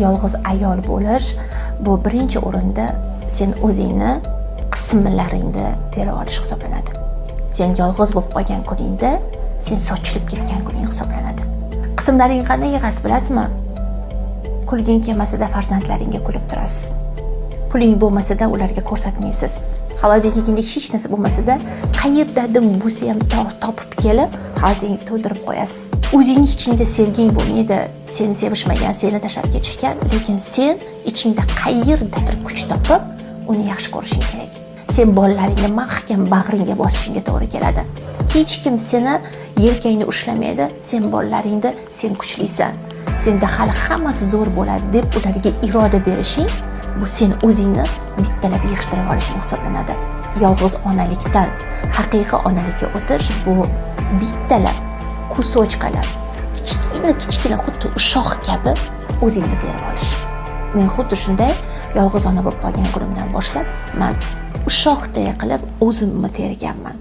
yolg'iz ayol bo'lish bu birinchi o'rinda sen o'zingni qismlaringni terib olish hisoblanadi. Sen yolg'iz bo'lib qolgan kuningda sen sochilib ketgan kuning hisoblanadi. Qismlaring qanday yig'asiz bilasizmi? Kulging kelmasida farzandlaringga kulib turasiz. Puling bo'lmasida ularga ko'rsatmaysiz. Xolodilnikingda hech narsa bo'lmasida qayerdadir bo'lsa ham topib kelib, hozingni to'ldirib qo'yasiz. O'zingning ichingda sevging bo'lmaydi, seni sevishmagan, seni tashlab ketishgan, lekin sen ichingda qayerdadir kuch topib, uni yaxshi ko'rishing kerak. Sen bolalaringni mahkam bag'ringga bosishingga to'g'ri keladi. Hech kim seni yelkangni ushlamaydi, sen bolalaringda sen kuchlisan. Senda hali hammasi zo'r bo'ladi deb ularga iroda berishing, bu sen o'zingni bittalab yig'ishtirib olishing hisoblanadi. Yolg'iz onalikdan haqiqiy onalikka o'tish bu bittalab kusochkalar, kichkina xuddi ushoq kabi o'zingni terib olish. Men xuddi shunday yolg'iz ona bo'lib qolgan kunimdan boshlab men ushoqday qilib o'zimni terganman.